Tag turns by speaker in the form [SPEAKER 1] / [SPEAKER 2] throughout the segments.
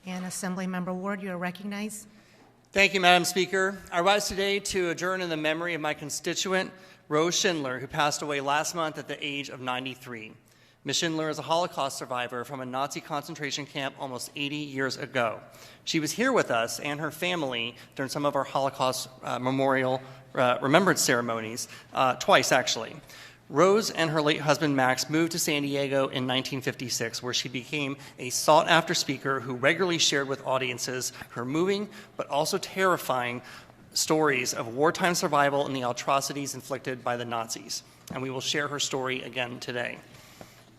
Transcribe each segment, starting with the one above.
[SPEAKER 1] And Assemblymember Ward, you are recognized.
[SPEAKER 2] Thank you, Madam Speaker. I rise today to adjourn in the memory of my constituent, Rose Schindler, who passed away last month at the age of 93. Ms. Schindler is a Holocaust survivor from a Nazi concentration camp almost 80 years ago. She was here with us and her family during some of our Holocaust memorial remembrance ceremonies, twice actually. Rose and her late husband Max moved to San Diego in 1956, where she became a sought-after speaker who regularly shared with audiences her moving but also terrifying stories of wartime survival and the atrocities inflicted by the Nazis. And we will share her story again today.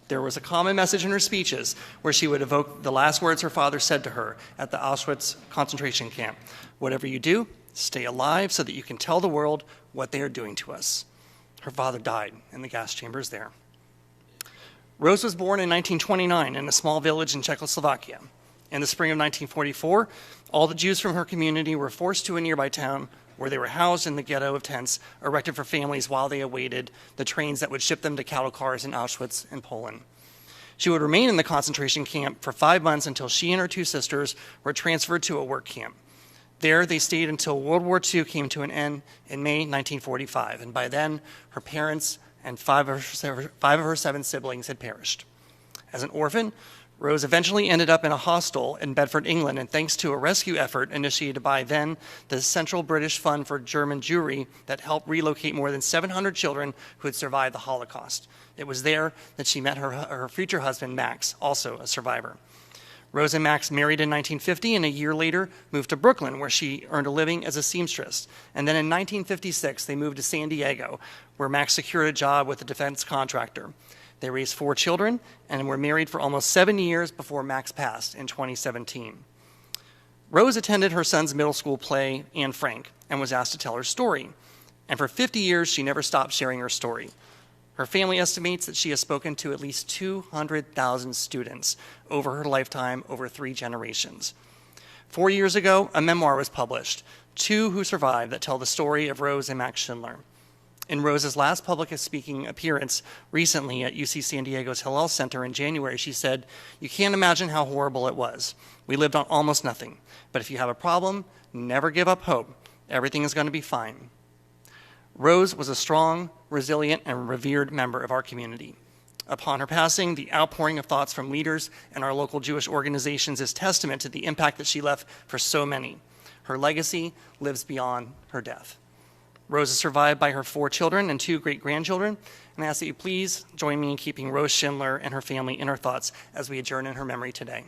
[SPEAKER 2] There was a common message in her speeches where she would evoke the last words her father said to her at the Auschwitz concentration camp. Whatever you do, stay alive so that you can tell the world what they are doing to us. Her father died in the gas chambers there. Rose was born in 1929 in a small village in Czechoslovakia. In the spring of 1944, all the Jews from her community were forced to a nearby town where they were housed in the ghetto of tents erected for families while they awaited the trains that would ship them to cattle cars in Auschwitz and Poland. She would remain in the concentration camp for 5 months until she and her two sisters were transferred to a work camp. There, they stayed until World War II came to an end in May 1945, and by then, her parents and five of her 7 siblings had perished. As an orphan, Rose eventually ended up in a hostel in Bedford, England, and thanks to a rescue effort initiated by then the Central British Fund for German Jewry that helped relocate more than 700 children who had survived the Holocaust. It was there that she met her future husband, Max, also a survivor. Rose and Max married in 1950 and a year later moved to Brooklyn, where she earned a living as a seamstress. And then in 1956, they moved to San Diego, where Max secured a job with a defense contractor. They raised 4 children and were married for almost 7 years before Max passed in 2017. Rose attended her son's middle school play, Anne Frank, and was asked to tell her story. And for 50 years, she never stopped sharing her story. Her family estimates that she has spoken to at least 200,000 students over her lifetime, over 3 generations. 4 years ago, a memoir was published, Two Who Survived, that tell the story of Rose and Max Schindler. In Rose's last public speaking appearance recently at UC San Diego's Hillel Center in January, she said, "You can't imagine how horrible it was. We lived on almost nothing. But if you have a problem, never give up hope. Everything is going to be fine." Rose was a strong, resilient, and revered member of our community. Upon her passing, the outpouring of thoughts from leaders and our local Jewish organizations is testament to the impact that she left for so many. Her legacy lives beyond her death. Rose is survived by her 4 children and 2 great-grandchildren, and I ask that you please join me in keeping Rose Schindler and her family in our thoughts as we adjourn in her memory today.